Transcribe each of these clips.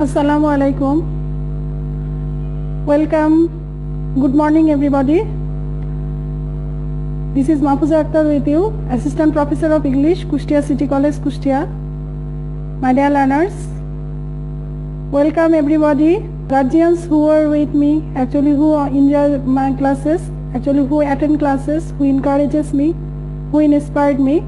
Assalamu alaikum. Welcome. Good morning, everybody. This is Mahfuza Akhtar with you, Assistant Professor of English, Kustia City College, Kustia. My dear learners, welcome everybody. Guardians who are with me, actually who enjoy my classes, actually who attend classes, who encourages me, who inspired me.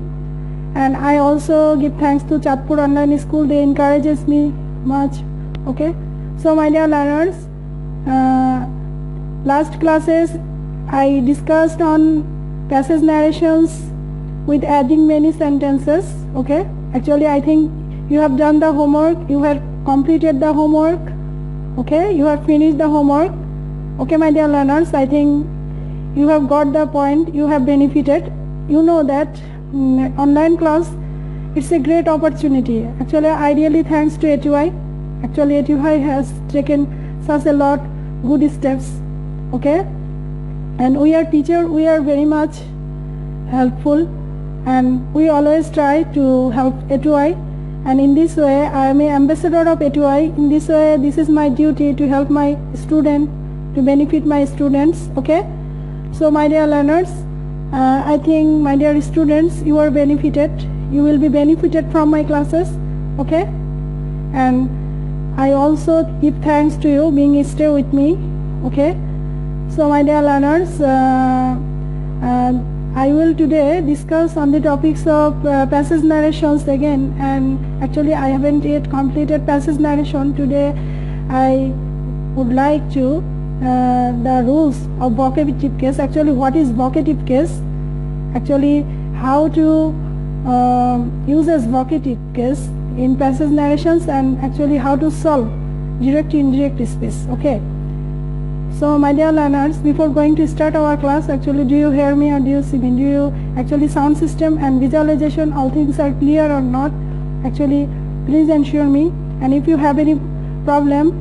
And I also give thanks to Chatpur Online School. They encourages me much. Okay, so my dear learners, last classes I discussed on passage narrations with adding many sentences. Okay, actually I think you have done the homework, you have completed the homework. Okay, you have finished the homework. Okay, my dear learners, I think you have got the point, you have benefited. You know that online class, it's a great opportunity. Actually I really thanks to ATY. Actually ATY has taken such a lot good steps. Okay, and we are teacher, we are very much helpful and we always try to help ATY, and in this way I am an ambassador of ATY. In this way this is my duty to help my student, to benefit my students. Okay, so my dear learners, I think my dear students, you are benefited, you will be benefited from my classes. Okay, and I also give thanks to you being stay with me. Okay, so my dear learners, I will today discuss on the topics of passage narrations again, and actually I haven't yet completed passage narration. Today I would like to the rules of vocative case. Actually what is vocative case, actually how to use as vocative case in passage narrations, and actually how to solve direct to indirect speech. Okay, so my dear learners, before going to start our class, actually do you hear me or do you see me? Do you actually sound system and visualization, all things are clear or not? Actually please ensure me. And if you have any problem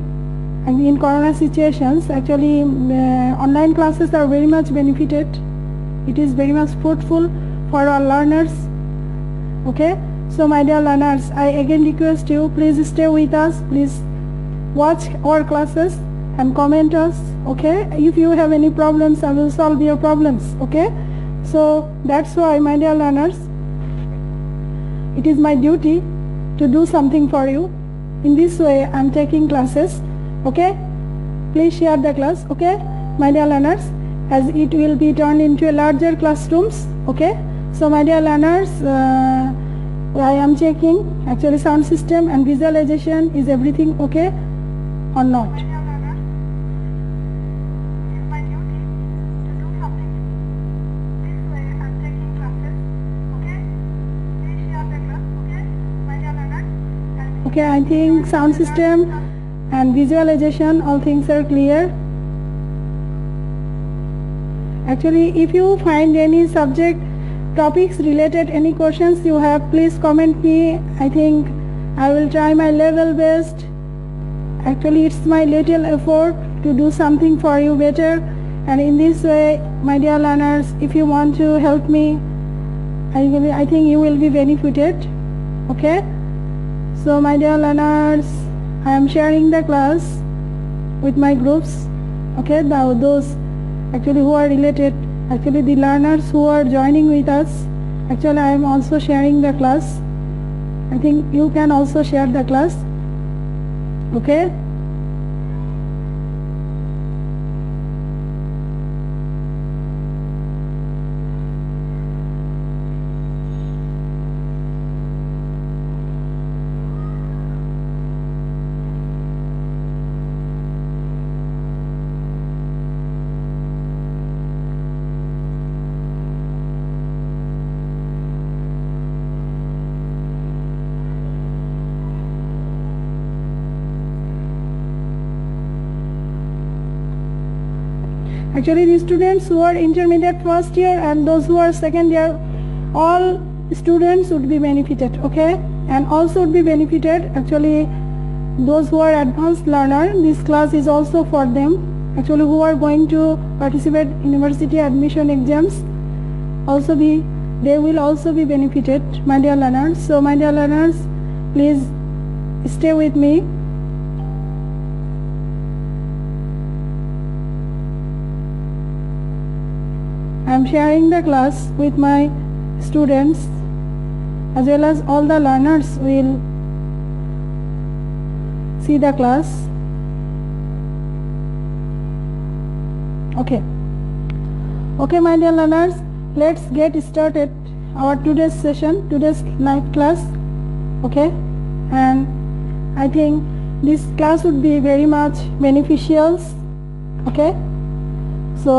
in corona situations, actually online classes are very much benefited. It is very much fruitful for our learners. Okay, so my dear learners, I again request you, please stay with us, please watch our classes and comment us. Okay, if you have any problems, I will solve your problems. Okay, so that's why my dear learners, it is my duty to do something for you. In this way I am taking classes. Okay, please share the class. Okay, my dear learners, as it will be turned into a larger classrooms. Okay, so my dear learners, I am checking actually sound system and visualization, is everything okay or not? Okay, I think sound system and visualization, all things are clear. Actually if you find any subject topics related, any questions you have, please comment me. I think I will try my level best. Actually it's my little effort to do something for you better, and in this way my dear learners, if you want to help me, I think you will be benefited. Okay, so my dear learners, I am sharing the class with my groups. Okay, now those actually who are related, actually the learners who are joining with us, actually I am also sharing the class. I think you can also share the class. Okay, actually the students who are intermediate first year and those who are second year, all students would be benefited. Okay, and also would be benefited actually those who are advanced learner. This class is also for them, actually who are going to participate university admission exams. Also they will also be benefited, my dear learners. So my dear learners, please stay with me. I am sharing the class with my students as well as all the learners will see the class. Okay, my dear learners, let's get started our today's session, today's live class. Okay, and I think this class would be very much beneficial. Okay, so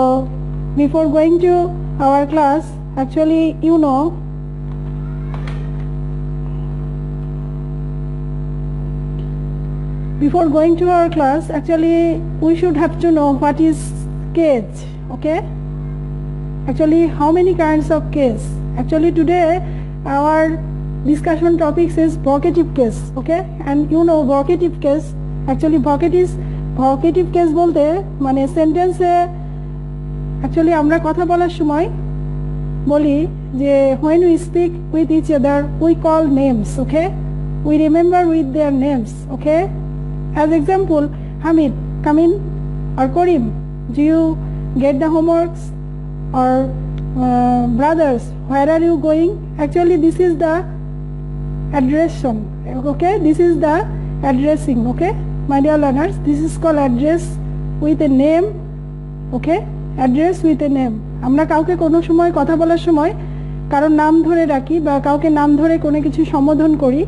before going to our class, actually before going to our class, actually we should have to know what is case. Okay, actually how many kinds of case. Actually today our discussion topics is vocative case. Okay, and vocative case, actually vocative case বলতে মানে সেন্টেন্সে actually আমরা কথা বলার সময় বলি যে when we speak with each other we call names. Okay, we remember with their names. Okay, as example, Hamid, come in, or Karim, do you get the homeworks? Or brothers, where are you going? Actually this is the addression. Okay, this is the addressing. Okay, my dear learners, this is called address with a name. Okay, address with a name. আমরা কাউকে কোনো সময় কথা বলার সময় কারোর নাম ধরে ডাকি বা কাউকে নাম ধরে কোনো কিছু সম্বোধন করি।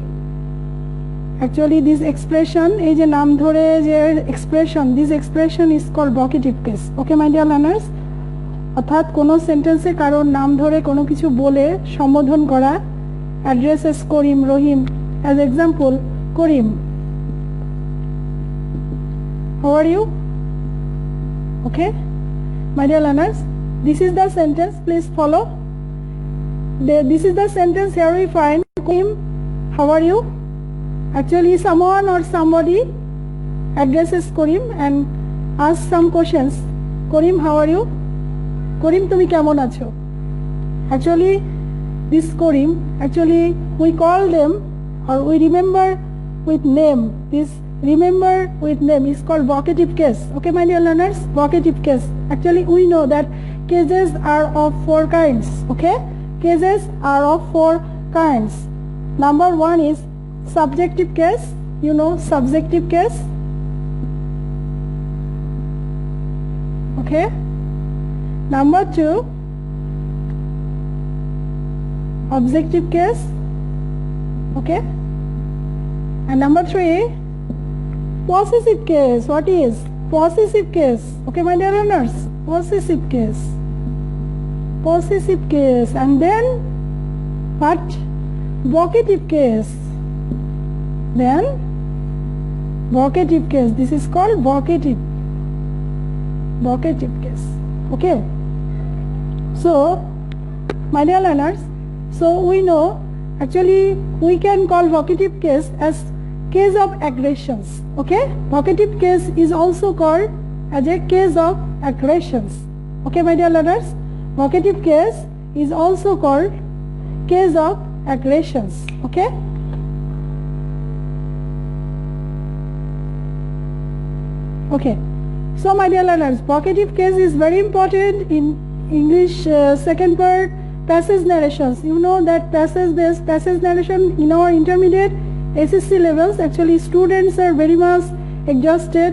Actually this expression, এই যে নাম ধরে যে expression, this expression is called vocative case. Okay, my dear learners, অর্থাৎ কোনো সেন্টেন্সে কারোর নাম ধরে কোনো কিছু বলে সম্বোধন করা। Address as Karim, Rahim, as example Karim, how are you? Okay, my dear learners, this is the sentence, please follow. This is the sentence. Here we find Karim, how are you? Actually someone or somebody addresses Karim and asks some questions. Karim, how are you? Karim, তুমি কেমন আছো? Actually this Karim, actually we call them or we remember with name. This remember with name is called vocative case. Okay, my dear learners, vocative case. Actually we know that cases are of 4 kinds. Okay, cases are of 4 kinds. Number 1 is subjective case. Subjective case. Okay, number 2, objective case. Okay, and number 3, possessive case. What is possessive case? Okay, my dear learners, possessive case. Possessive case. And then what? Vocative case. Then vocative case. This is called vocative case. Okay, so my dear learners, so we know actually we can call vocative case as case of aggressions. Okay, vocative case is also called as a case of aggressions. Okay, my dear learners, vocative case is also called case of aggressions. Okay, okay, so my dear learners, vocative case is very important in English second part passage narrations. You know that passage narration in our intermediate SSC levels, actually students are very much exhausted,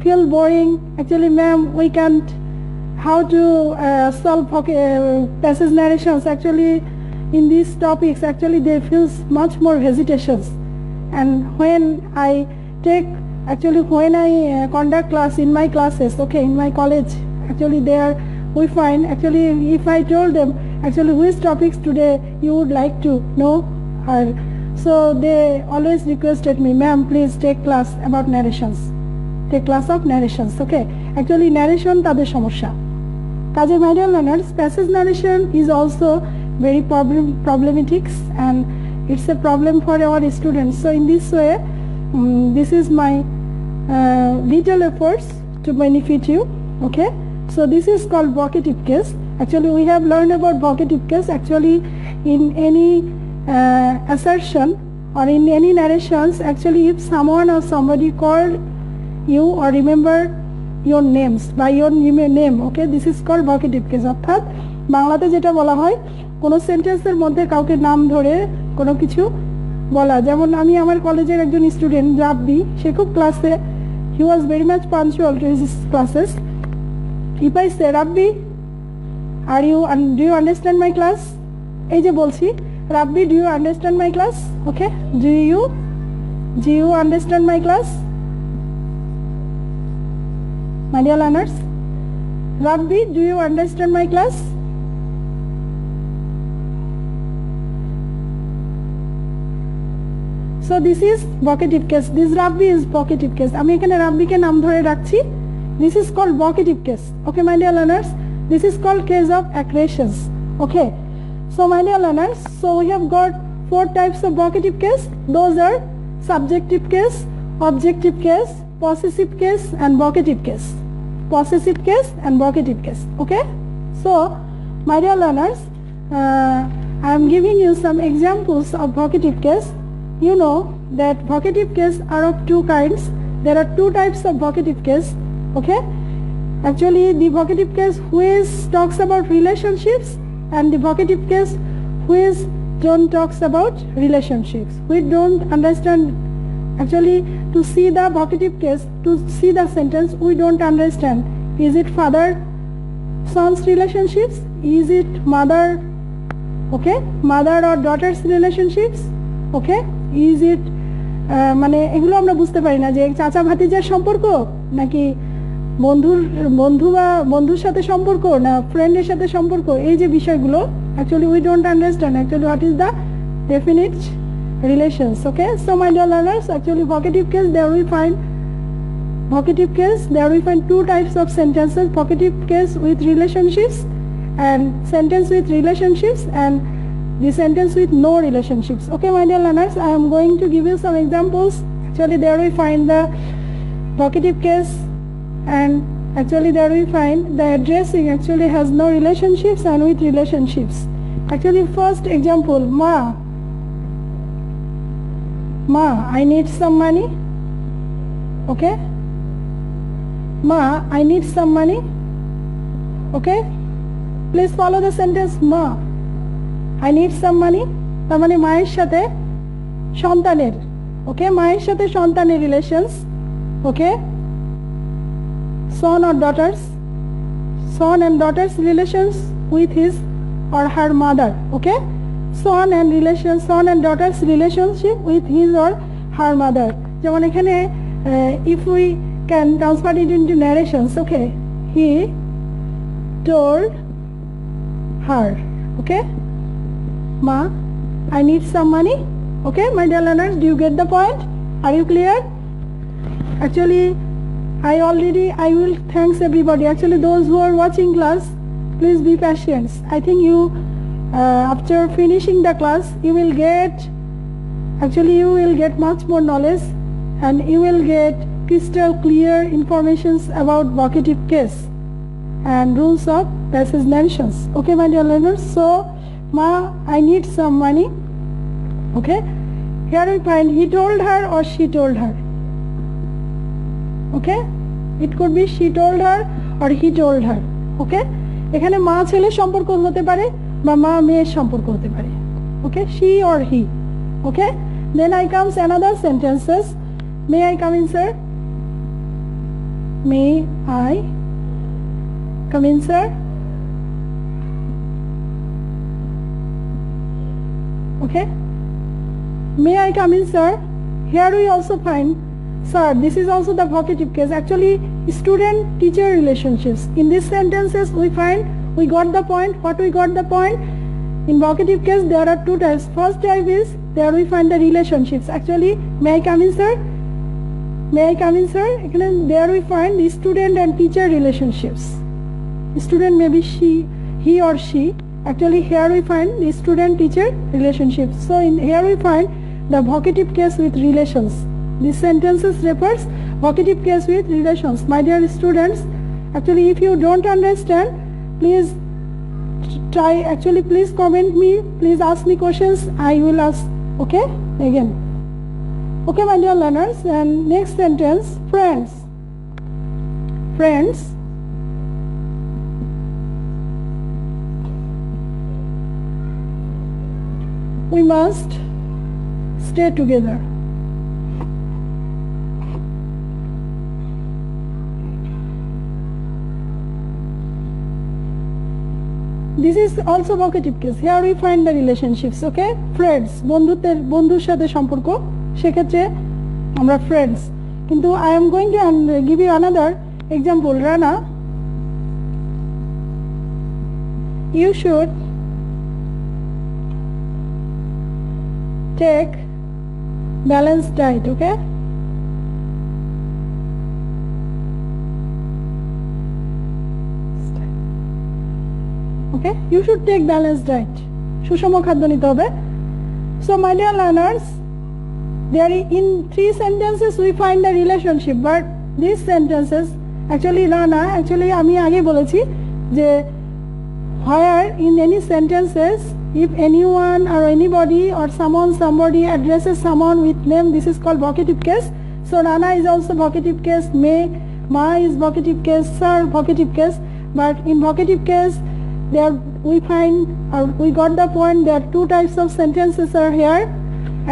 feel boring. Actually, ma'am, we can't how to solve passage narrations. Actually in these topics, actually they feel much more hesitations. And when I conduct class in my classes, okay, in my college, actually there we find, actually if I told them actually which topics today you would like to know, so they always requested me, ma'am, please take class about narrations, take class of narrations. Okay, actually narration তাদের সমস্যা কাজে my dear learners, passage narration is also very problematic and it's a problem for our students. So in this way, this is my little efforts to benefit you. Okay, so this is called vocative case. Actually we have learned about vocative case. Actually in any assertion or in any narrations, actually if someone or somebody called you or remember your names, by your name. Okay, this is called vocative case. অর্থাৎ বাংলাতে যেটা বলা হয় কোনো সেন্টেন্সের মধ্যে কাউকে নাম ধরে কোনো কিছু বলা, যেমন আমি আমার কলেজের একজন স্টুডেন্ট রাব্বি, সে খুব ক্লাসে, he was very much punctual to his classes. If I say Rabbi, do you understand my class? এই যে বলছি Rabbi, do you understand my class? Okay, do you understand my class? My dear learners, Rabbi, do you understand my class? So this is vocative case. This Rabbi is vocative case. আমি এখানে রাব্বিকে নাম ধরে রাখছি. This is called vocative case. Okay, my dear learners, this is called case of accretions. Okay, so my dear learners, so we have got 4 types of vocative case. Those are subjective case, objective case, possessive case, and vocative case. Possessive case and vocative case. Okay, so my dear learners, I am giving you some examples of vocative case. You know that vocative case are of 2 kinds. There are 2 types of vocative case. Okay, actually the vocative case which talks about relationships, and the vocative case which don't talks about relationships. We don't understand, actually to see the vocative case, to see the sentence, we don't understand, is it father son's relationships, is it mother, okay, mother or daughter's relationships, okay, is it মানে এগুলো আমরা বুঝতে পারি না যে চাচা ভাতিজার সম্পর্ক নাকি বন্ধুর সাথে সম্পর্ক না ফ্রেন্ডের সাথে সম্পর্ক, এই যে বিষয়গুলো actually we don't understand actually what is the definite relations. Okay, so my dear learners, actually vocative case, there we find 2 types of sentences: vocative case with relationships, and sentence with relationships, and the sentence with no relationships. Okay, my dear learners, I am going to give you some examples. Actually there we find the vocative case, and actually there we find the addressing actually has no relationships and with relationships. Actually first example, Ma, I need some money. Okay, Ma, I need some money. Okay, please follow the sentence. Ma, I need some money. তার মানে মায়ের সাথে সন্তানের, ওকে, মায়ের সাথে সন্তানের relations, okay, son or daughters, son and daughters relations with his or her mother. Okay, son and daughters relationship with his or her mother. যেমন এখানে if we can transfer it into narrations, okay, he told her, okay, Ma, I need some money. Okay, my dear learners, do you get the point? Are you clear? Actually I will thanks everybody. Actually those who are watching class, please be patient. I think you after finishing the class you will get much more knowledge, and you will get crystal clear informations about vocative case and rules of passage narrations. Okay, my dear learners, so Ma, I need some money. Okay, here we find he told her or she told her. Okay, it could be she told her or he told her. Okay, এখানে মা ছেলের সম্পর্ক হতে পারে বা মা মেয়ের সম্পর্ক হতে পারে. Okay, she or he. Okay, then I comes another sentences. May I come in, sir? May I come in, sir? Okay, may I come in, sir? Here we also find sir. This is also the vocative case. Actually student teacher relationships. In these sentences we got the point. What we got the point? In vocative case there are 2 types. First type is there we find the relationships. Actually, may I come in, sir? May I come in, sir? There we find the student and teacher relationships. Student may be he or she. Actually here we find the student teacher relationships. So here we find the vocative case with relations. These sentences refers vocative case with relations. My dear students, actually if you don't understand, please try, actually please comment me, please ask me questions, I will ask, okay, again. Okay, my dear learners, and next sentence, friends. friends, we must stay together. This is also vocative case. Here we find the relationships, okay? Friends, বন্ধুর সাথে সম্পর্ক, সেক্ষেত্রে আমরা friends. কিন্তু I am going to give you another example. Rana, you should take balanced diet, okay? Okay, you should take balanced diet. সুষম খাদ্য নিতে হবে. So my dear learners, there in 3 sentences we find the relationship, but these sentences actually Rana, actually আমি আগে বলেছি যে where in any sentences if anyone or anybody or somebody addresses someone with name, this is called vocative case. So Rana is also vocative case, ma is vocative case, sir vocative case. But in vocative case there we find, or we got the point, there are 2 types of sentences are here,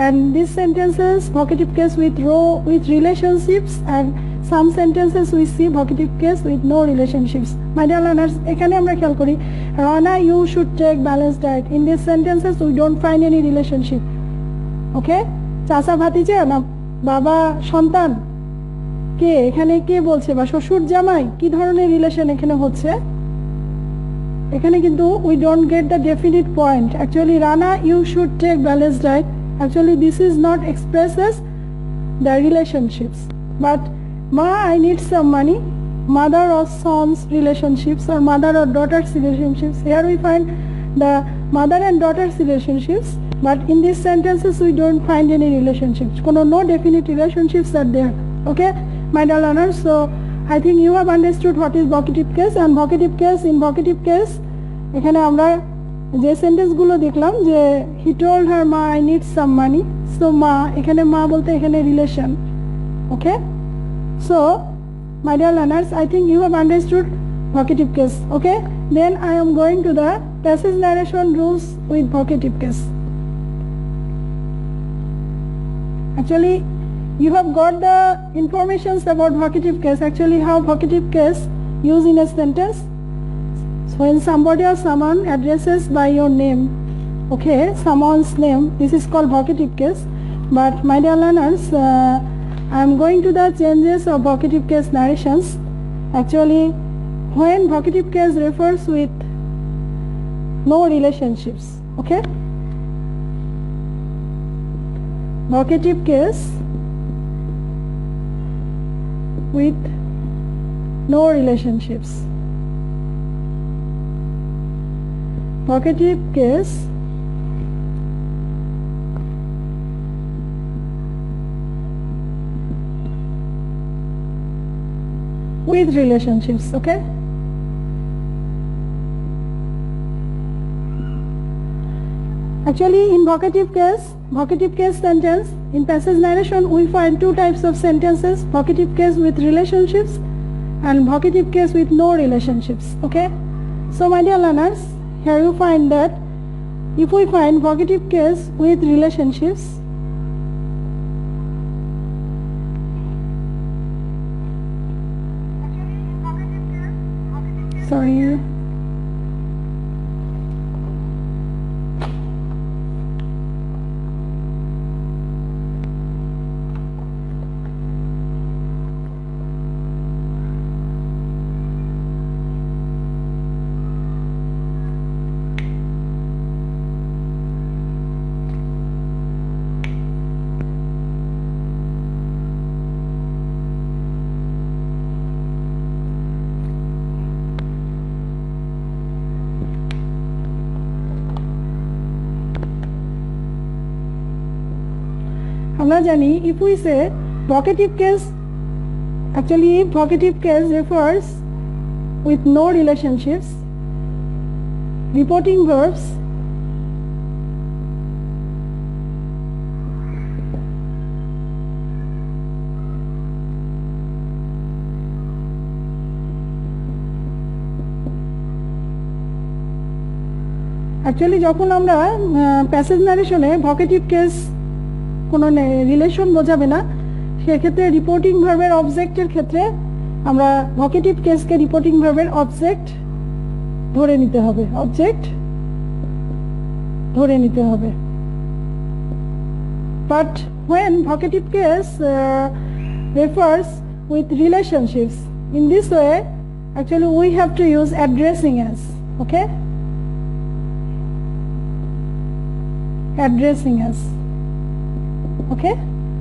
and these sentences vocative case with relationships, and some sentences we see vocative case with no relationships. My dear learners, এখানে আমরা খেয়াল করি Rana, you should take balanced diet. In these sentences we don't find any relationship. Okay, চাচা ভাতিজা না বাবা সন্তান, কে এখানে কে বলছে, বা শ্বশুর জামাই, কি ধরনের রিলেশন এখানে হচ্ছে, এখানে কিন্তু we don't get the definite point. Actually Rana, you should take balanced diet, actually this is not expresses the relationships. But ma, I need some money, mother or son's relationships, or mother or daughter's relationships, here we find the mother and daughter's relationships, but in these sentences we don't find any relationships. No definite relationships are there. Okay, my dear learners, so I think you have understood what is vocative case. And vocative case, in vocative case এখানে আমরা যে সেন্টেন্সগুলো দেখলাম যে he told her ma I need some money, so ma, এখানে মা বলতে এখানে relation. Okay, so my dear learners, I think you have understood vocative case. Okay, then I am going to the passage narration rules with vocative case. Actually you have got the informations about vocative case, actually how vocative case used in a sentence. So when somebody or someone addresses by your name, okay, someone's name, this is called vocative case. But my dear learners, I am going to the changes of vocative case narrations. Actually when vocative case refers with no relationships, okay, vocative case with no relationships, vocative case with relationships. Okay, actually in vocative case sentence, in passage narration we find 2 types of sentences, vocative case with relationships and vocative case with no relationships. Okay, so my dear learners, here you find that if we find vocative case with relationships, sorry, আমরা জানি if we say vocative case, actually vocative case refers with no relationships, reporting verbs actually যখন আমরা passage ন্যারেশনে vocative case কোনো relation বোঝাবে না, সেক্ষেত্রে reporting ভার্বের অবজেক্টের ক্ষেত্রে আমরা ভকেটিভ কেসকে রিপোর্টিং ভার্বের অবজেক্ট ধরে নিতে হবে, অবজেক্ট ধরে নিতে হবে। But when vocative case refers with relationships, in this way actually we have to use addressing as, okay, addressing as, okay,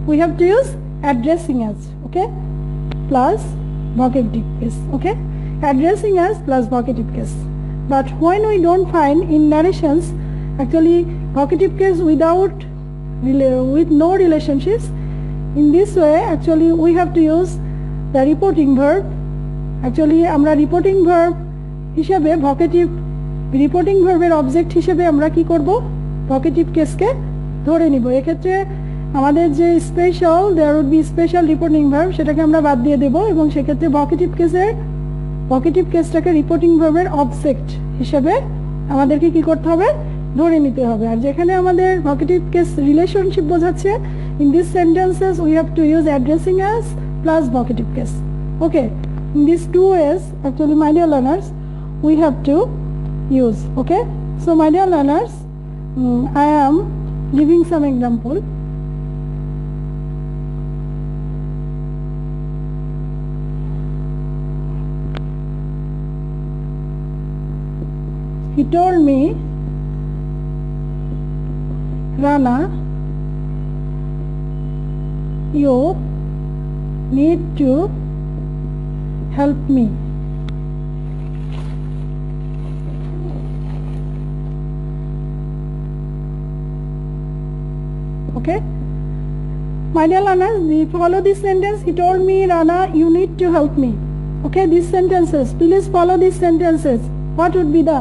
we have to use addressing as, okay, plus vocative case, okay, addressing as plus vocative case. But when we don't find in narrations actually vocative case with no relationships, in this way actually we have to use the reporting verb. Actually আমরা reporting verb হিসেবে vocative reporting verb এর object হিসেবে আমরা কি করব, vocative case কে ধরে নিব। এক্ষেত্রে আমাদের যে special there would be special reporting verb সেটাকে আমরা বাদ দিয়ে দেব এবং সেক্ষেত্রে vocative কেসটাকে রিপোর্টিং ভার্বের অবজেক্ট হিসেবে আমাদেরকে কি করতে হবে, ধরে নিতে হবে। আর যেখানে আমাদের ভকেটিভ কেস রিলেশনশিপ বোঝাচ্ছে, in this sentences we have to use addressing as plus vocative case, okay. In this two ways actually my dear learners we have to use, okay. So my dear learners, I am giving some example. He told me, Rana, you need to help me. Okay, my dear learners, follow this sentence. He told me, Rana, you need to help me. Okay, these sentences, please follow these sentences. What would be the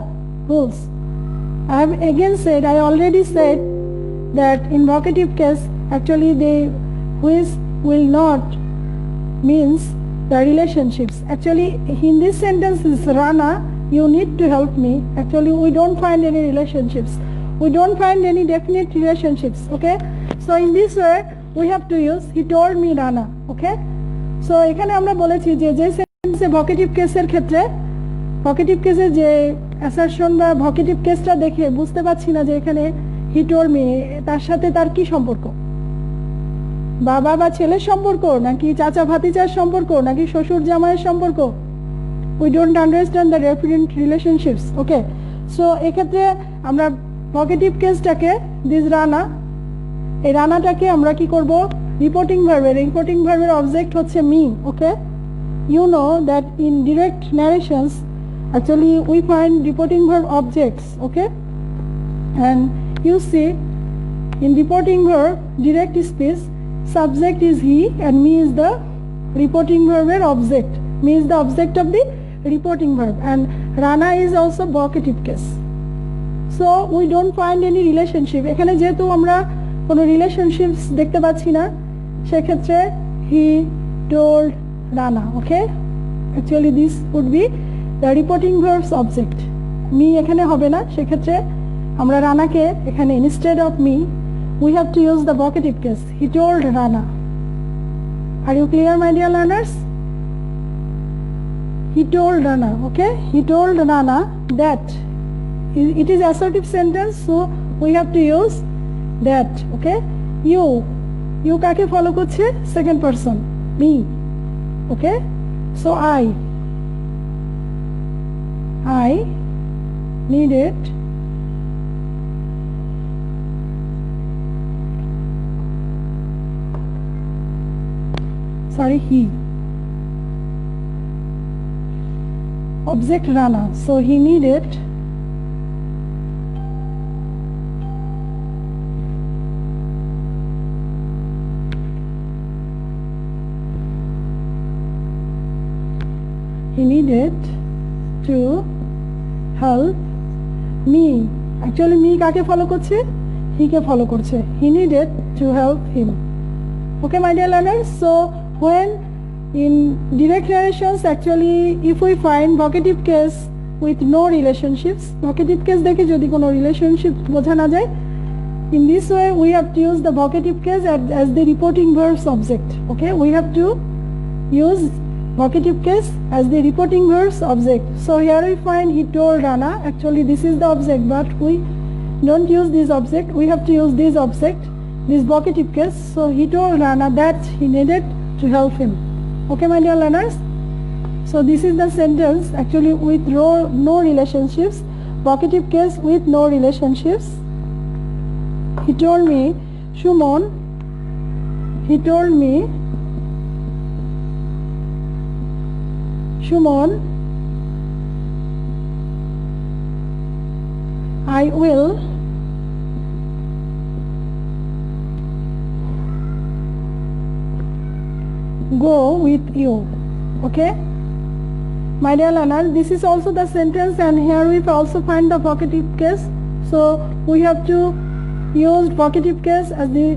rules? I have again said, I already said that in vocative case actually the which will not means the relationships. Actually in this sentence is Rana, you need to help me. Actually we don't find any relationships, we don't find any definite relationships, okay. So in this way we have to use he told me Rana, okay. So এখানে আমরা বলেছি যে সেন্টেন্সে vocative কেসের ক্ষেত্রে vocative কেসে যে assertion বা ভকেটিভ কেসটা দেখে বুঝতে পারছি না যে এখানে হি টোল্ড মি তার সাথে তার কি সম্পর্ক, বাবা বা ছেলের সম্পর্ক, নাকি চাচা ভাতিজার সম্পর্ক, নাকি শ্বশুর জামাইয়ের সম্পর্ক। We don't understand the different relationships, okay. So এক্ষেত্রে আমরা ভকেটিভ কেসটাকে দিস রানা, এই রানাটাকে আমরা কি করব, রিপোর্টিং ভার্বের অবজেক্ট হচ্ছে me, okay. You know that in direct narrations actually we find reporting verb objects, okay, and you see in reporting verb direct speech subject is he and me is the reporting verb object, me is the object of the reporting verb, and Rana is also vocative case. So we don't find any relationship এখানে যেহেতু আমরা কোনো relationships দেখতে পাচ্ছি না, সেক্ষেত্রে he told Rana, okay. Actually this would be the reporting verbs object. Me এখানে হবে না, সেক্ষেত্রে আমরা রানাকে এখানে instead of me we have to use the vocative case. He told Rana. Are you clear, my dear learners? He told Rana, okay. He told Rana that it is assertive sentence, so we have to use that, okay. You কাকে follow করছে, second person, me, okay. So I needed he object Rana, so he needed to help me. Actually me কাকে follow করছে, he K follow করছে, he needed to help him, okay my dear learners. So when in direct narrations actually if we find vocative case with no relationships. Vocative case দেখে যদি কোনো relationship বোঝা না যায়, in this way we have to use the vocative case as the reporting verbs object. Okay, we have to use vocative case as the reporting verbs object. So here we find he told Rana. Actually this is the object, but we don't use this object. We have to use this object, this vocative case. So he told Rana that he needed to help him. Okay, my dear learners. So this is the sentence actually with no relationships, vocative case with no relationships. He told me, Shumon, he told me, Shumon, I will go with you. Okay, my dear learner, this is also the sentence, and here we also find the vocative case. So we have to use vocative case as the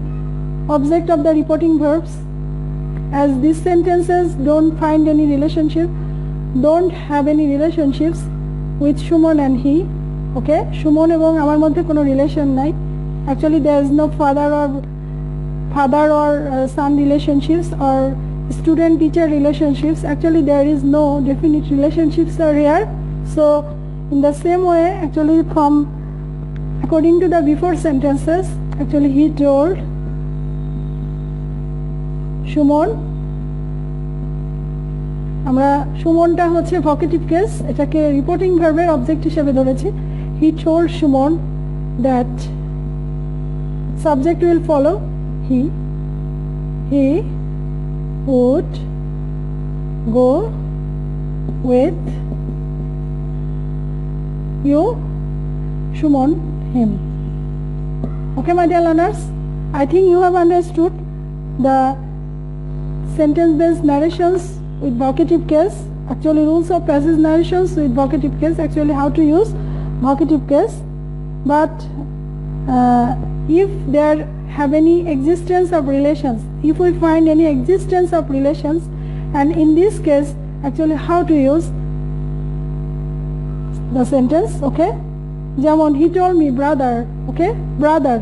object of the reporting verbs, as these sentences don't find any relationship, don't have any relationships with Shumon and he. Okay, Shumon এবং আমার মধ্যে কোনো relation নাই. Actually there is no father or son relationships or student teacher relationships. Actually there is no definite relationships are here. So in the same way, actually according to the before sentences, actually he told Shumon, আমরা সুমনটা হচ্ছে vocative case, এটাকে reporting ভার্বের object হিসেবে ধরেছি. He told Shumon that subject will follow he would go with you, Shumon, him. Okay, my dear learners, I think you have understood the sentence-based narrations with vocative case, actually rules of passage narrations with vocative case, actually how to use vocative case. But if there have any existence of relations, if we find any existence of relations, and in this case actually how to use the sentence. Okay, যেমন he told me brother. Okay, brother,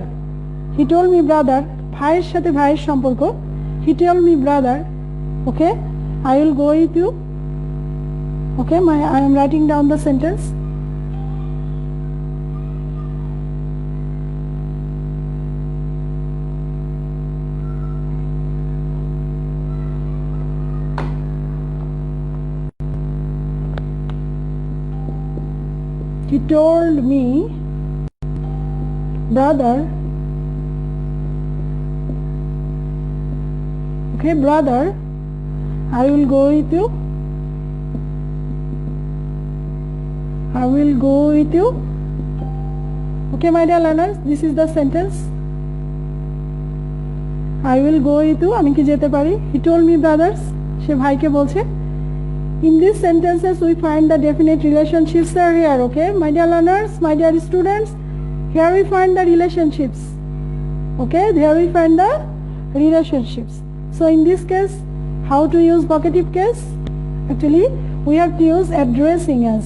he told me brother, ভাইয়ের সাথে ভাইয়ের সম্পর্ক. He told me brother, okay, I will go with you. Okay, I am writing down the sentence. He told me brother, okay, brother, I will go with you. I will go with you. Okay, my dear learners, this is the sentence. I will go with you. আমি কি যেতে পারি? He told me brothers. সে ভাইকে বলছে. In these sentences we find the definite relationships are here. Okay, my dear learners, my dear students, here we find the relationships. Okay, here we find the relationships. So in this case, how to use vocative case? Actually we have to use addressing as.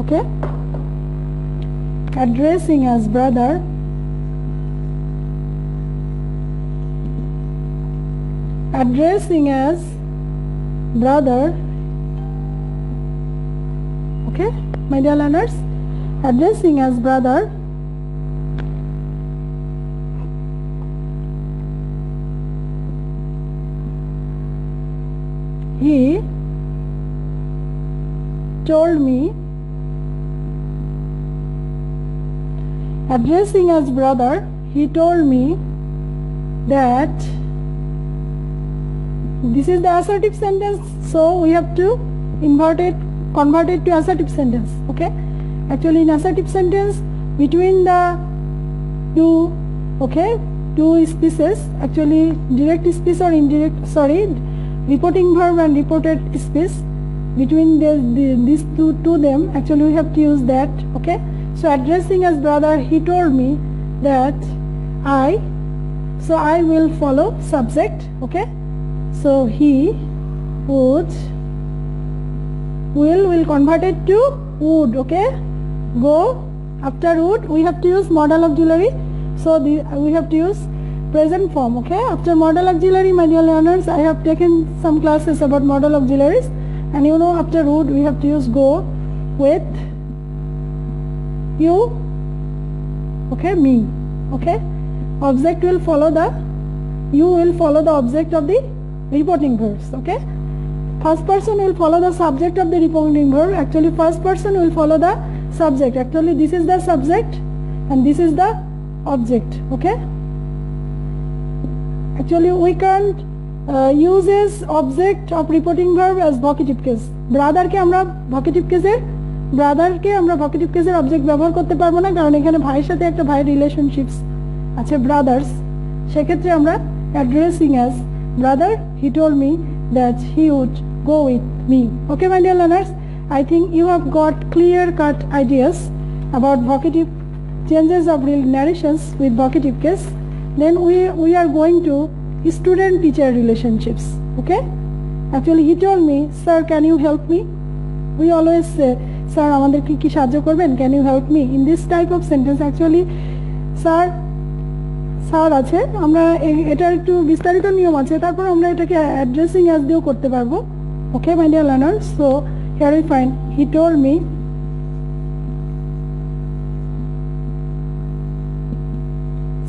Okay, addressing as brother, addressing as brother. Okay, my dear learners, addressing as brother, he told me, addressing as brother, he told me that, this is the assertive sentence, so we have to convert it to assertive sentence. Okay, actually in assertive sentence between the two species, actually direct speech or indirect, reporting verb and reported speech, between these two them, actually we have to use that. Okay, so addressing as brother, he told me that I will follow subject. Okay, so he will convert it to would. Okay, go. After would we have to use modal auxiliary, so we have to use present form. Okay, after modal auxiliary, my dear learners, I have taken some classes about modal auxiliaries, and you know after would we have to use go with you. Okay, me. Okay, object will follow the, you will follow the object of the reporting verbs. Okay, first person will follow the subject of the reporting verb. Actually first person will follow the subject. Actually this is the subject and this is the object. Okay, actually we can't use as object of reporting verb as vocative case. Brother ke amra vocative case er, brother ke amra vocative case er object ব্যবহার করতে পারবো না, কারণ এখানে ভাইয়ের সাথে একটা ভাই রিলেশনশিপস আছে ব্রাদার্স। সেক্ষেত্রে আমরা addressing as brother, he told me that he would go with me. Okay, my dear learners, I think you have got clear-cut ideas about vocative changes of real narrations with vocative case. Then we are going to student-teacher relationships. Okay, actually he told me, sir, can you help me? We always say, sir, আমাদের কি সাহায্য করবেন? Can you help me? In this type of sentence, actually, sir, sir আছে, আমরা এটার একটু বিস্তারিত নিয়ম আছে, তারপর আমরা এটাকে অ্যাড্রেসিং অ্যাজ দিয়েও করতে পারবো। Okay my dear learners, so here we find he told me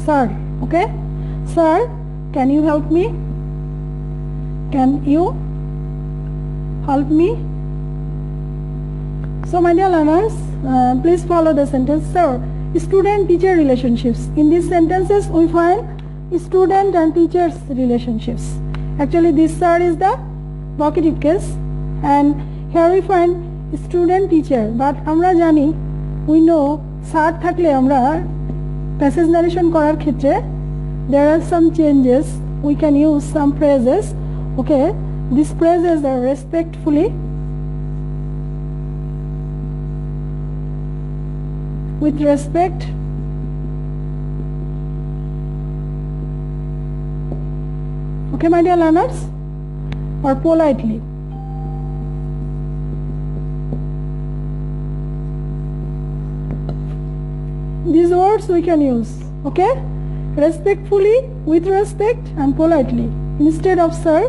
sir. Okay, sir, can you help me? Can you help me? So my dear learners, please follow the sentence. Sir, student-teacher relationships. In these sentences we find student and teachers relationships. Actually this sir is the vocative case and here we find student-teacher, but আমরা জানি, we know sir থাকলে আমরা passage narration করার ক্ষেত্রে there are some changes, we can use some phrases. Okay, these phrases are respectfully, with respect, okay my dear learners, or politely. These words we can use. Okay, respectfully, with respect, and politely. Instead of sir,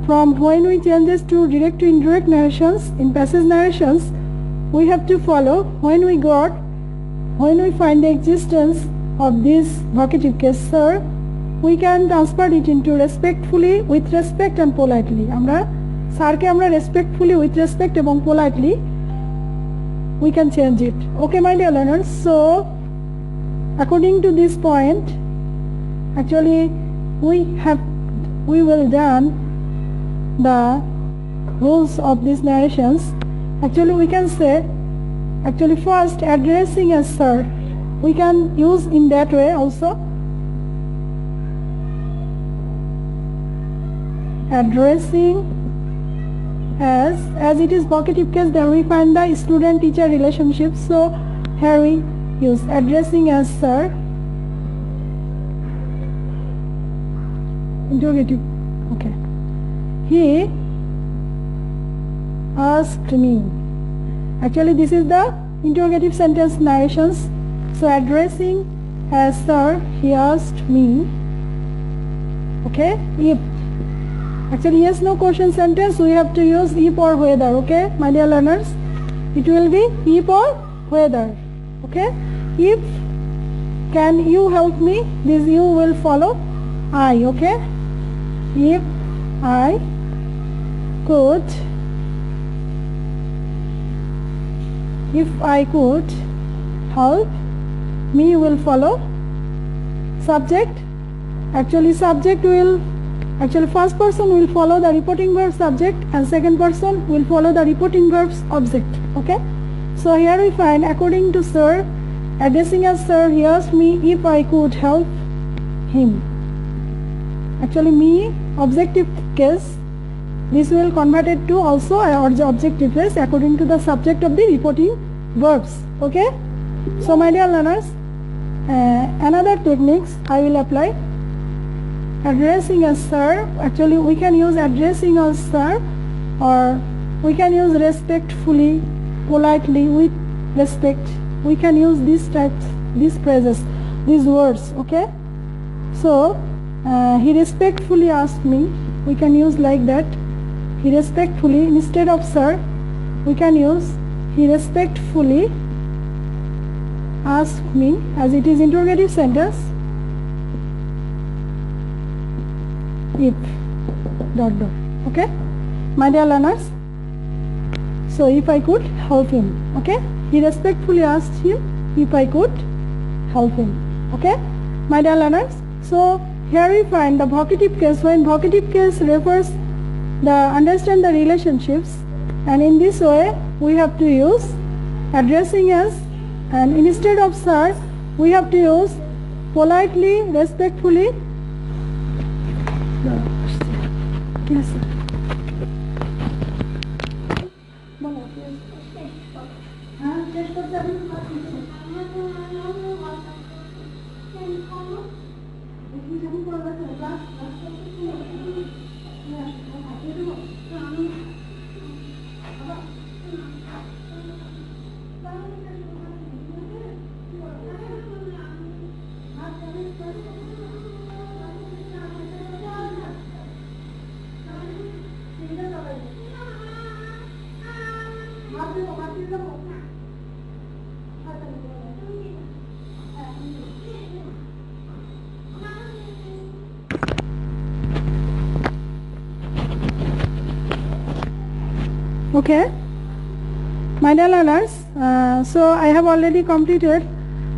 from when we changes to direct to indirect narrations in passage narrations, we have to follow when we find the existence of this vocative case sir, we can transfer it into respectfully, with respect, and politely. আমরা স্যারকে আমরা respectfully, with respect এবং politely we can change it. Okay my dear learners, so according to this point, actually we will done the rules of these narrations. Actually we can say, actually first addressing as sir, we can use in that way also. Addressing as it is vocative case, then we find the student-teacher relationship. So here we use addressing as sir, interrogative. Okay, he asked me. Actually this is the interrogative sentence narrations. So addressing as sir, he asked me. Okay, if actually yes no question sentence, we have to use if or whether. Okay my dear learners, it will be if or whether. Okay, if can you help me, this you will follow I. Okay, if I could, if I could help me will follow subject. Actually subject will, actually first person will follow the reporting verb subject and second person will follow the reporting verbs object. Okay, so here we find according to sir, addressing as sir, he asked me if I could help him. Actually me objective case, this will convert it to also or the objective case according to the subject of the reporting verbs. Okay, so my dear learners, another techniques I will apply. Addressing as sir, actually we can use addressing as sir or we can use respectfully, politely, with respect. We can use these types, these phrases, these words. Okay. So he respectfully asked me. We can use like that. He respectfully, instead of sir, we can use he respectfully asked me, as it is interrogative sentence. If dot dot. Okay, my dear learners. So if I could help him. Okay, he respectfully asked him if I could help him. Okay, my dear learners. So here we find the vocative case. When vocative case refers the understand the relationships, and in this way we have to use addressing as, and instead of sir we have to use politely, respectfully. Yes, sir. Okay, my dear learners, so I have already completed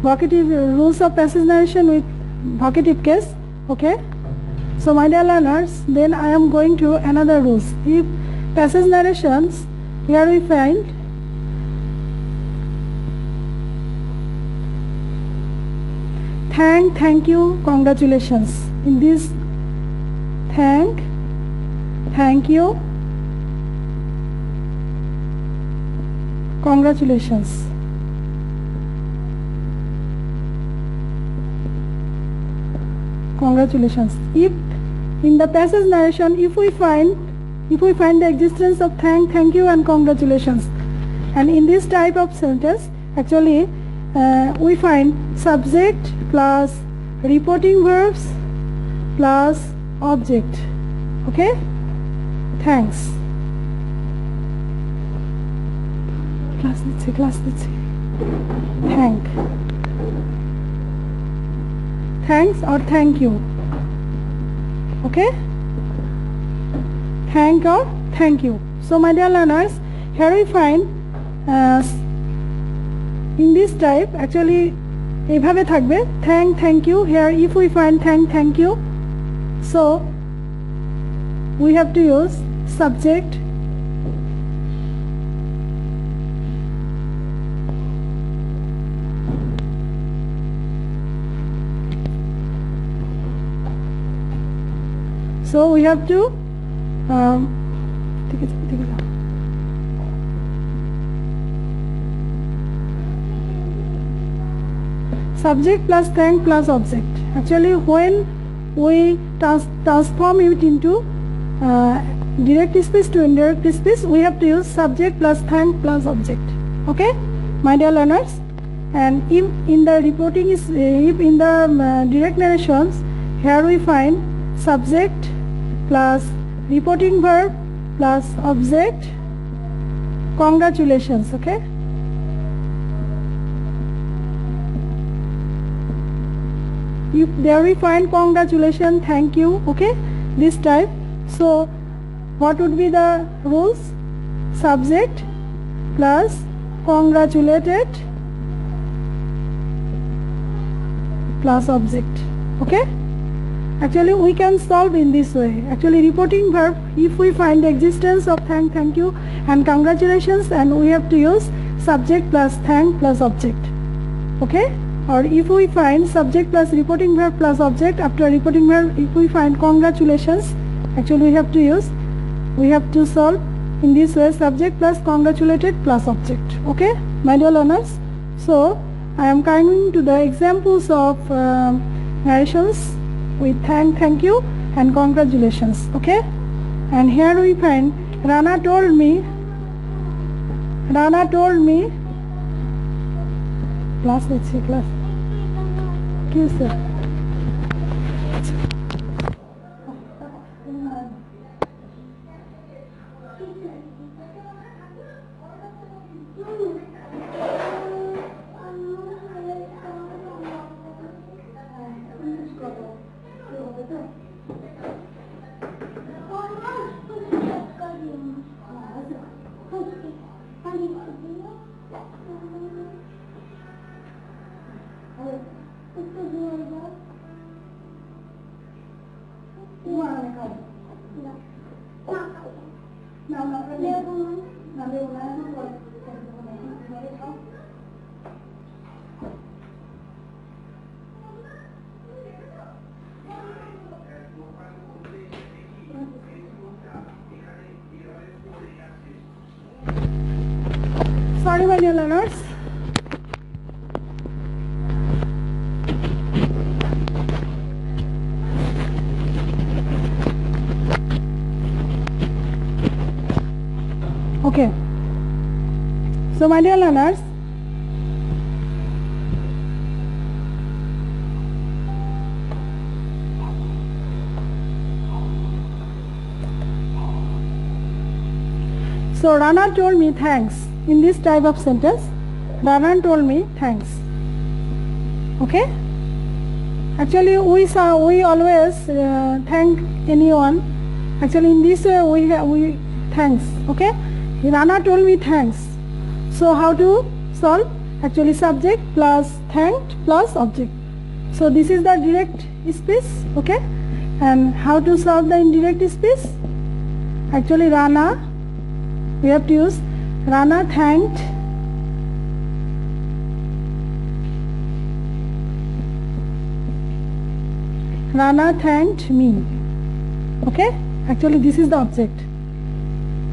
vocative rules of passage narration with vocative case. Okay, so my dear learners, then I am going to another rules. If passage narrations, here we find thank you, congratulations. In this thank you, congratulations. Congratulations. If in the passage narration, if we find the existence of thank you and congratulations, and in this type of sentence, actually we find subject plus reporting verbs plus object. Okay, thanks. Class, let's see. Thanks or thank you. Okay, thank or thank you. So my dear learners, here we find in this type actually এইভাবে থাকবে thank you. Here if we find thank you, so we have to use subject so we have to take it out. Subject plus thank plus object. Actually when we transform it into direct speech to indirect speech, we have to use subject plus thank plus object. Okay, my dear learners. And if in the reporting is if in the direct narrations, here we find subject plus reporting verb plus object congratulations. Okay, if there we find congratulations, thank you. Okay, this type. So what would be the rules? Subject plus congratulated plus object. Okay, actually we can solve in this way. Actually reporting verb, if we find the existence of thank you and congratulations, and we have to use subject plus thank plus object. Okay, or if we find subject plus reporting verb plus object, after reporting verb if we find congratulations, actually we have to solve in this way, subject plus congratulated plus object. Okay, my dear learners, so I am coming to the examples of narrations with thank you and congratulations. Okay, and here we find Rana told me Rana told me class class sir. Sorry, my dear learners. Okay. So, my dear learners, so Rana told me thanks. In this type of sentence, Rana told me thanks. Okay. Actually, we always thank anyone. Actually, in this way we thanks. Okay. Rana told me thanks. So how to solve? Actually, subject plus thanked plus object. So this is the direct speech. Okay. And how to solve the indirect speech? Actually, Rana, we have to use Rana thanked me. Okay. Actually, this is the object.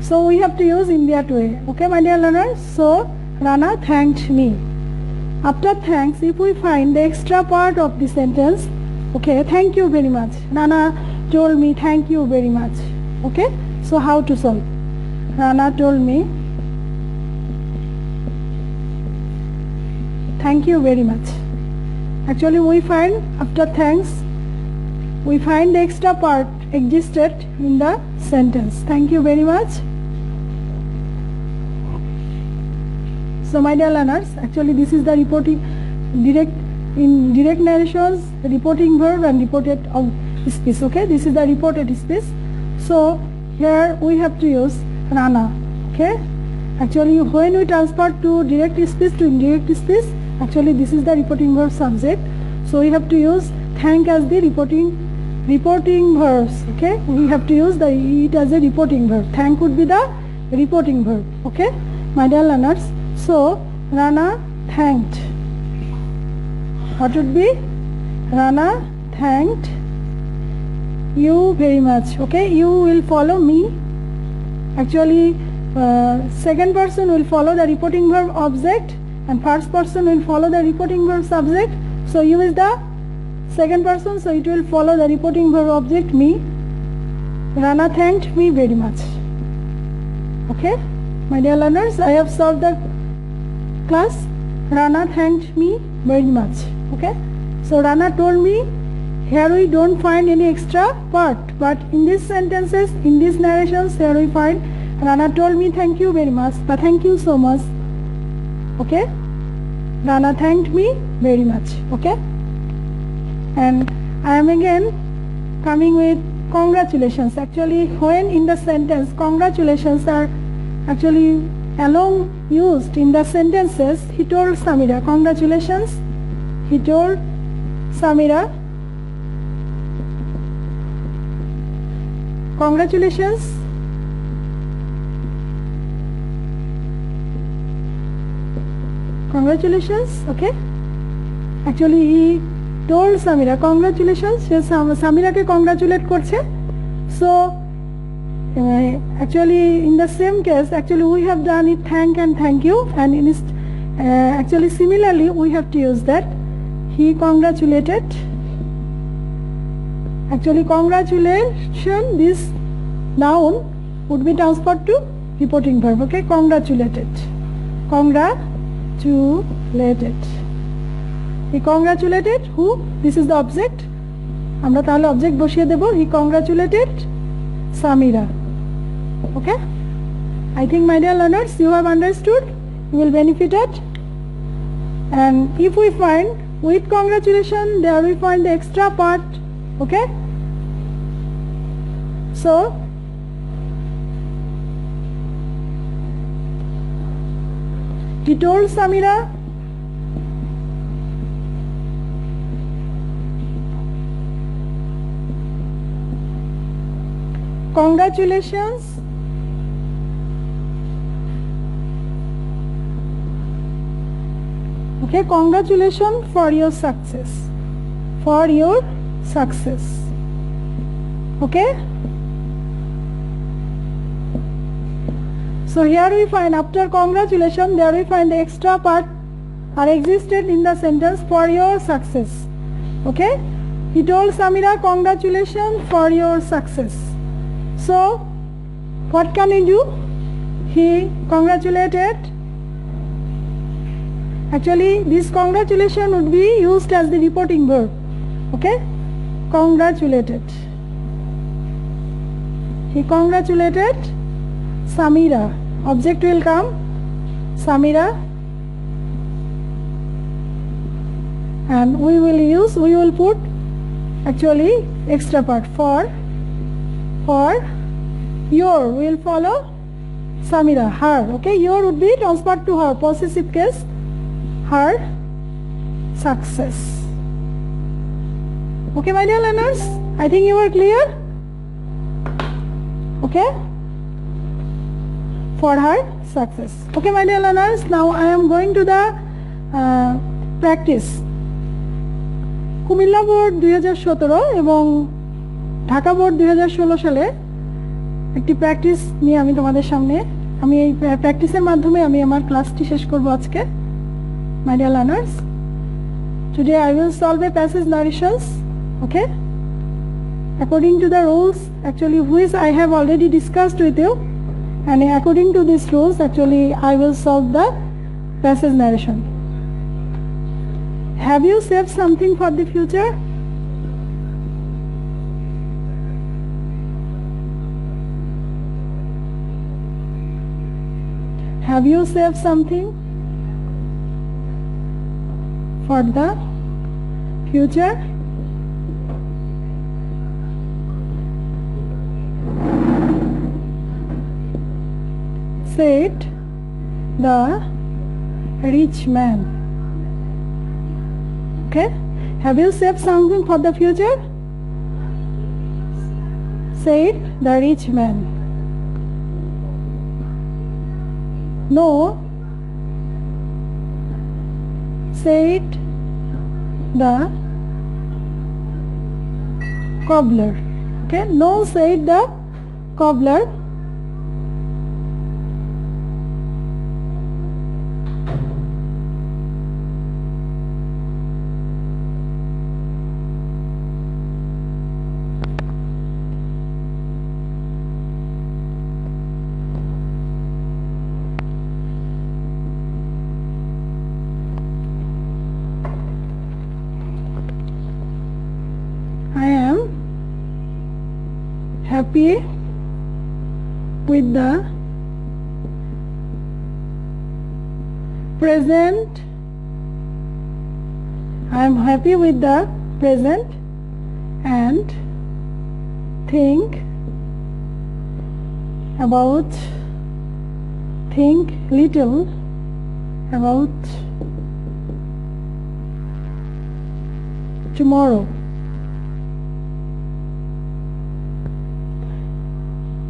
So we have to use in that way. Okay, my dear learners. So Rana thanked me. After thanks, if we find the extra part of the sentence, okay, thank you very much. Rana told me thank you very much. Okay. So how to solve? Rana told me thank you very much. Actually, we find after thanks, we find the extra part existed in the sentence. Thank you very much. So, my dear learners, actually this is the reporting direct narrations, reporting verb and reported speech. Okay, this is the reported speech. So here we have to use Rana. Okay, actually when we transfer to direct speech to indirect speech, actually this is the reporting verb subject. So we have to use thank as the reporting verbs. Okay, we have to use it as a reporting verb. Thank would be the reporting verb. Okay, my dear learners. So Rana thanked. What would be? Rana thanked you very much. Okay, you will follow me. Actually, second person will follow the reporting verb object and first person will follow the reporting verb subject. So you is the second person, so it will follow the reporting verb object me. Rana thanked me very much. Okay, my dear learners, I have solved the class. Rana thanked me very much. Okay, so Rana told me. Here we don't find any extra part, but in these sentences, in these narrations, here we find Rana told me thank you very much, but thank you so much. Okay, Rana thanked me very much. Okay, and I am again coming with congratulations. Actually, when in the sentence congratulations are actually along used in the sentences, he told Samira congratulations. He told Samira congratulations. Congratulations. Okay. Actually, he told Samira congratulations. Samira ke congratulate korche. So actually in the same case, actually we have done it thank and thank you, and actually similarly we have to use that he congratulated. Actually congratulation, this noun would be transferred to reporting verb. Okay, congratulated. congratulated. He congratulated who? This is the object. আমরা তাহলে object বসিয়ে দেব. He congratulated Samira. Okay? I think, my dear learners, you have understood. You will benefit it. And if we find with congratulation, there we find the extra part. Okay? So, he told Samira congratulations okay, congratulations for your success, for your success. Okay, so here we find after congratulations, there we find the extra part are existed in the sentence for your success. Okay, he told Samira congratulations for your success. So what can he do? He congratulated. Actually, this congratulation would be used as the reporting verb. Okay, congratulated. He congratulated Samira. Object will come Samira, and we will put actually extra part for your will follow Samira, her. Okay, your would be transferred to her, possessive case, her success. Okay, my dear learners, I think you are clear. Okay, for her success. Okay, my dear learners, now I am going to the practice. Comilla board 2017 এবং Dhaka board 2016 সালে একটি practice নিয়ে আমি তোমাদের সামনে এই প্র্যাকটিসের মাধ্যমে আমি আমার ক্লাসটি শেষ করব আজকে. My dear learners, today I will solve a passage narrations. Okay, according to the rules actually which I have already discussed with you, and according to these rules actually I will solve the passage narration. Have you saved something for the future? Have you saved something for the future? Said the rich man. Okay, have you saved something for the future? Said the rich man. No, said the cobbler. Okay, no, said the cobbler. Happy with the present. I am happy with the present and think little about tomorrow.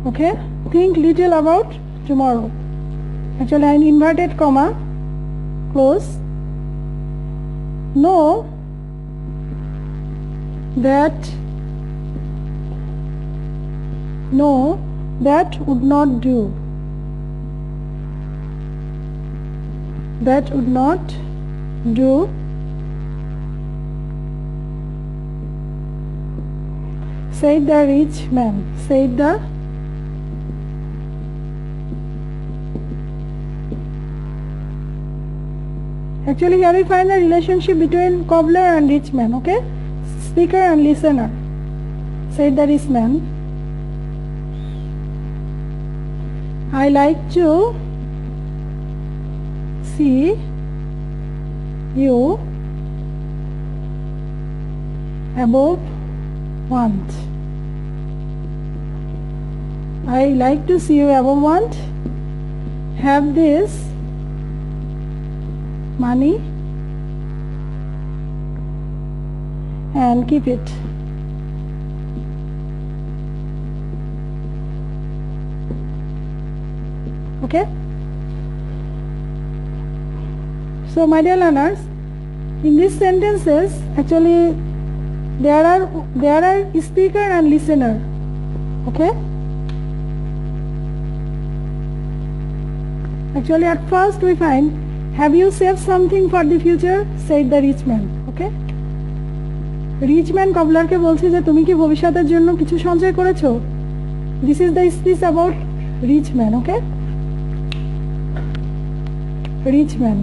Okay, think little about tomorrow. Actually, an inverted comma, close. No, that would not do. That would not do. Said the rich man. Said the Actually, here we find the relationship between cobbler and rich man. Okay, speaker and listener. Said the rich man, I like to see you above want. I like to see you above want. Have this money and keep it. Okay. So my dear learners, in these sentences actually there are speaker and listener. Okay. Actually at first we find, have you saved something for the future? Said the rich man. Okay. Rich man cobbler কে বলছে যে তুমি কি ভবিষ্যতের জন্য কিছু সঞ্চয় করেছো? This is the speech about rich man. Okay. Rich man,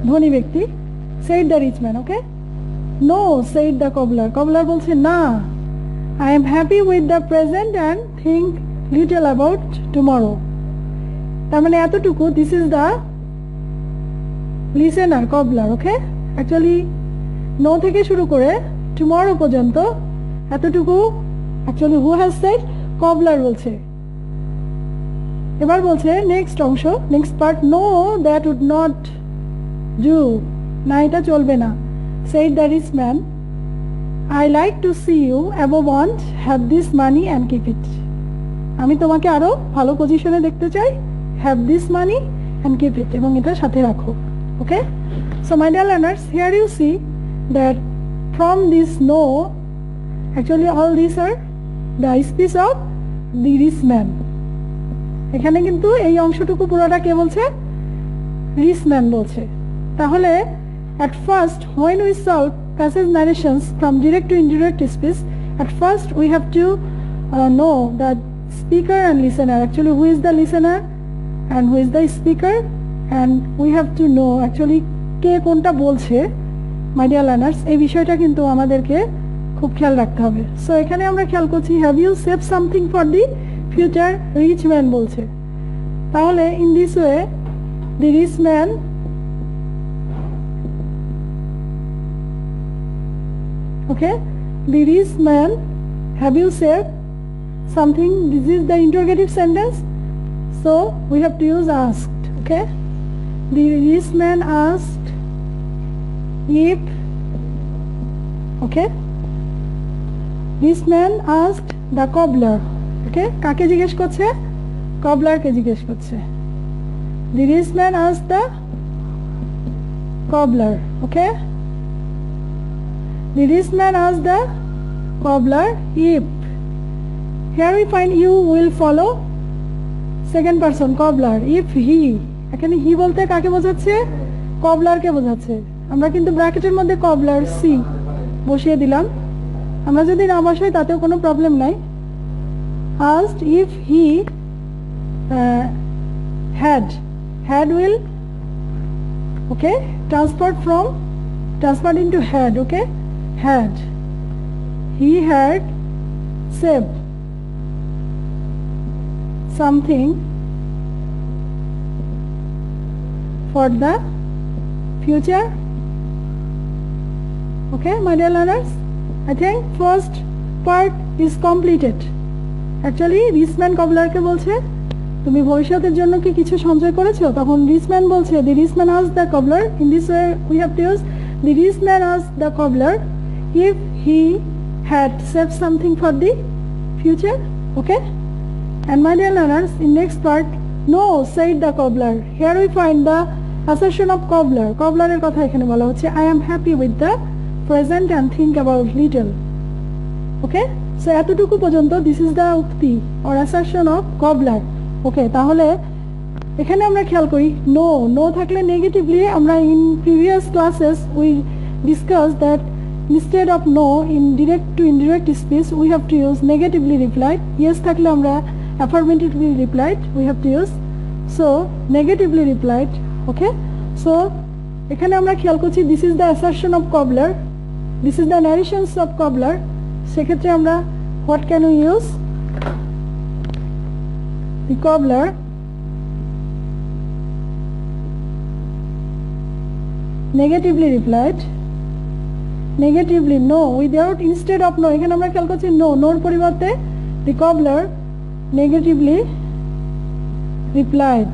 ধনী ব্যক্তি, said the rich man. Okay. No, said the cobbler. Cobbler বলছে না, I am happy with the present and think little about tomorrow. তার মানে এতটুকু, this is the listener, cobbler. Okay. Actually no থেকে শুরু করে tomorrow পর্যন্ত এতটুকু actually who has said? Cobbler বলছে। এবার বলছে নেক্সট অংশ, next part, no that would not do, না এটা চলবে না। said the rich man, I like to see you above want, have this money and keep it. আমি তোমাকে আরো ভালো পজিশনে দেখতে চাই, have this money and keep it, এবং এটা সাথে রাখো। ওকে, so my dear learners, here you see that from this no, actually all these are the speech of the rich man. এখানে কিন্তু এই অংশটুকু পুরোটা কে বলছে? রিচ ম্যান বলছে। তাহলে at first when we solve passage narrations from direct to indirect speech, at first we have to know that speaker and listener, actually who is the listener and who is the speaker, and we have to know actually কে কোনটা বলছে। my dear learners, এই বিষয়টা কিন্তু আমাদেরকে খুব খেয়াল রাখতে হবে। সো এখানে আমরা খেয়াল করছি have you saved something for the future, rich man বলছে। তাহলে in this way the rich man okay, the rich man, have you saved something? This is the interrogative sentence, so we have to use asked. Okay, the rich man asked if, okay, rich man asked the cobbler. Okay, কাকে জিজ্ঞেস করছে? কবলারকে জিজ্ঞেস করছে। The rich man asked the cobbler. Okay, the rich man asked the cobbler if, here we find you will follow second person cobbler, if he, এখানে he বলতে কাকে বোঝাচ্ছে? কবলারকে বোঝাচ্ছে। আমরা কিন্তু ব্র্যাকেটের মধ্যে কবলার সি বসিয়ে দিলাম, আমরা যদি না বসাই তাতেও কোনো প্রবলেম নাই। asked if he had will, okay, transferred into had. Okay, had, he had saved something for the future. Okay, my dear learners, I think first part is completed. Actually rich man কবলারকে বলছে তুমি ভবিষ্যতের জন্য কি কিছু সঞ্চয় করেছো? তখন রিচ ম্যান বলছে, the rich man asked the cobbler. In this way we have to use the rich man asked the cobbler if he had saved something for the future. Okay, and my dear learners, in next part, no, said the cobbler. Here we find the assertion of cobbler. কবলারের কথা এখানে বলা হচ্ছে, I am happy with the present and think about little. Okay, so এতটুকু পর্যন্ত this is the উক্তি or assertion of cobbler. Okay, তাহলে এখানে আমরা খেয়াল করি no থাকলে নেগেটিভলি, আমরা in previous classes we discussed that instead of no in direct to indirect speech we have to use negatively replied. Yes থাকলে আমরা affirmatively replied we have to use, so negatively replied. Okay, So এখানে আমরা খেয়াল করছি this is the assertion of Cobbler, this is the narrations of Cobbler. সেক্ষেত্রে আমরা what can we use? The Cobbler negatively replied, negatively no, without instead of no, এখানে আমরা খেয়াল করছি no, নোর পরিবর্তে the Cobbler negatively replied,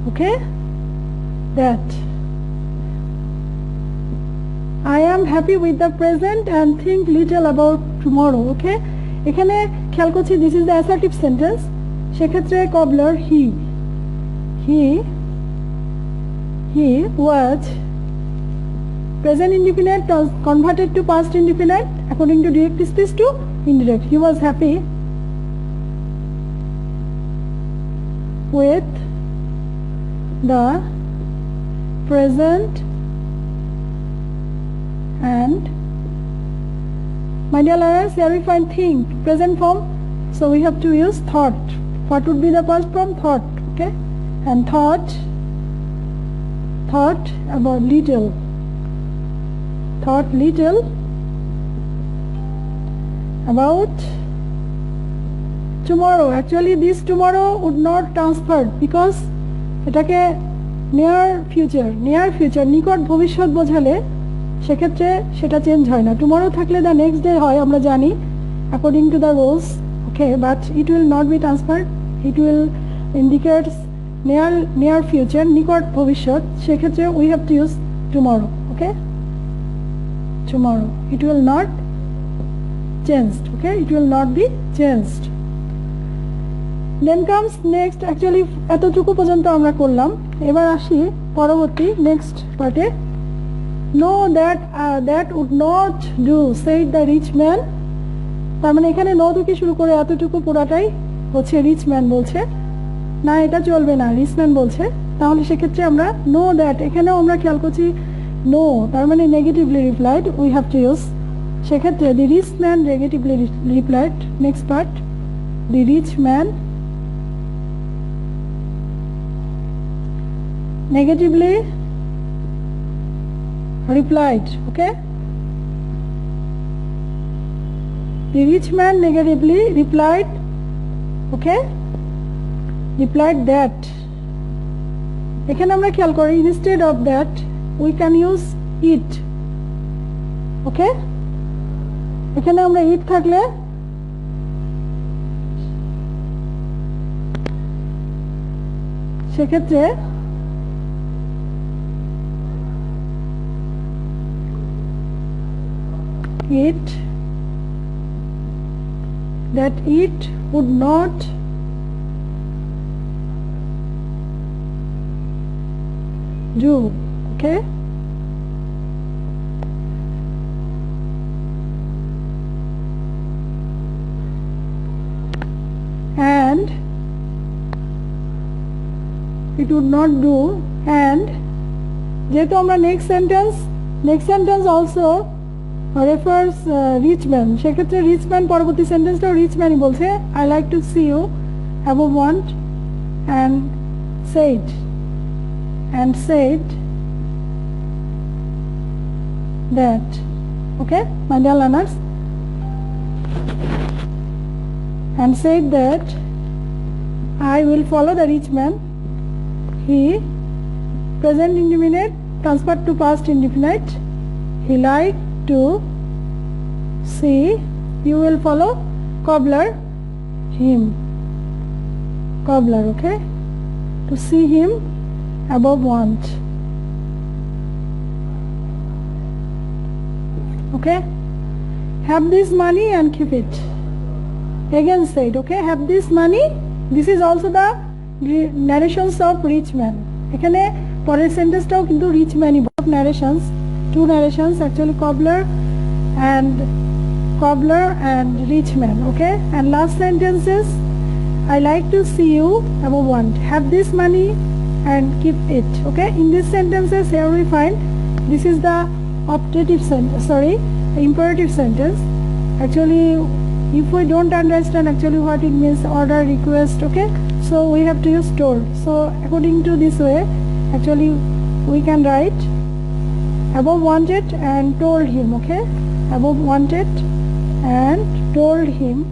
okay, that I am happy with the present and think little about tomorrow. Okay, এখানে খেয়াল করছি this is the assertive sentence. সেক্ষেত্রে Cobbler he was present indefinite converted to past indefinite according to direct speech to indirect. He was happy with the present and my dear learners, here we find think present form, so we have to use thought. What would be the past form? Thought. Okay, and thought about little, thought little about tomorrow. Actually this tomorrow would not transfer because এটাকে near future নিকট ভবিষ্যৎ বোঝালে সেক্ষেত্রে সেটা change হয় না। Tomorrow থাকলে the next day হয় আমরা জানি according to the rules, okay, but it will not be transferred, it will indicate near future নিকট ভবিষ্যৎ, সেক্ষেত্রে we have to use tomorrow, okay, tomorrow, it will not changed, okay, it will not be changed. Then comes next, actually এতটুকু পর্যন্ত আমরা করলাম, এবার আসি পরবর্তী নেক্সট পার্টে। No, that would not do, said the rich man. তার মানে এখানে নো থেকে শুরু করে এতটুকু পুরাটাই হচ্ছে রিচ ম্যান বলছে, না এটা চলবে না, রিচ ম্যান বলছে। তাহলে সেক্ষেত্রে আমরা নো দ্যাট, এখানেও আমরা খেয়াল করছি নো তার মানে negatively replied, we have to use. সেক্ষেত্রে the rich man negatively replied, next part, the rich man negatively replied, okay, the rich man negatively replied, okay, replied that. এখানে আমরা খেয়াল করি instead of that we can use it, okay, এখানে আমরা it থাকলে সেক্ষেত্রে it, that it would not do, okay, and it would not do, and যেহেতু আমরা next sentence also refers rich man, সেক্ষেত্রে rich man পরবর্তী সেন্টেন্সটাও rich manই বলছে, I like to see you above want and said that, okay, my dear learners, and said that I will follow the rich man. He present indefinite transferred to past indefinite, he liked to see, you will follow Cobbler, him, Cobbler, okay, to see him above want, okay, have this money and keep it, again said, okay, have this money, this is also the narrations of rich man, এখানে পরের সেন্টেন্সটাও কিন্তু rich manই, both narrations, two narrations actually, Cobbler and rich man, okay, and last sentence is I like to see you above want, have this money and keep it, okay. In these sentences here we find this is the optative sentence, sorry, imperative sentence. Actually if we don't understand actually what it means, order, request, okay, so we have to use told. So according to this way Actually, we can write above wanted and told him. Okay, above wanted and told him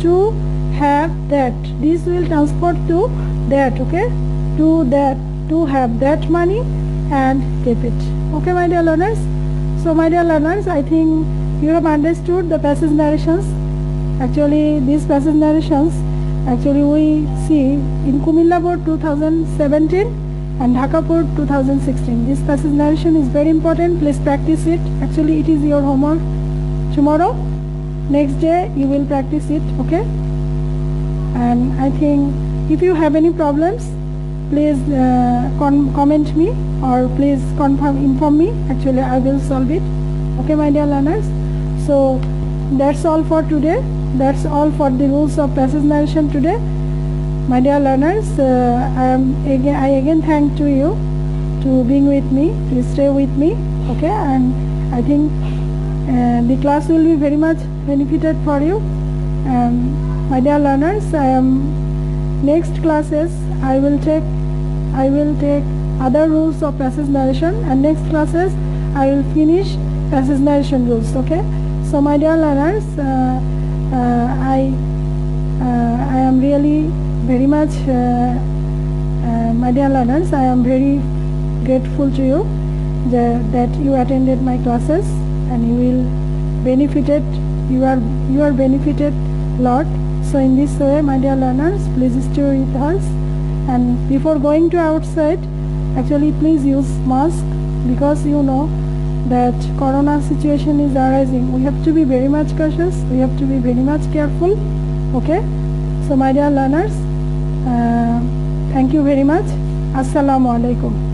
to have that. This will transport to that. Okay, to that, to have that money and keep it. Okay, my dear learners. So my dear learners, I think you have understood the passage narrations. Actually, these passage narrations actually we see in Kumilla Board 2017 and Dhaka Board 2016. This passage narration is very important. Please practice it. Actually, it is your homework tomorrow. Next day you will practice it. Okay. And I think if you have any problems, please comment me or please inform me. Actually, I will solve it. Okay, my dear learners. So that's all for today. That's all for the rules of passage narration today. My dear learners, I again thank to you to being with me, to stay with me. Okay, and I think the class will be very much benefited for you. My dear learners, next classes I will take other rules of passage narration, and next classes I will finish passage narration rules. Okay, so my dear learners, I am really very much my dear learners, I am very grateful to you that you attended my classes and you will benefited, you are benefited lot. So in this way, my dear learners, please stay with us, and before going to outside, actually please use mask, because you know that corona situation is arising. We have to be very much cautious, we have to be very much careful. Okay, so my dear learners, thank you very much. Assalamu alaikum.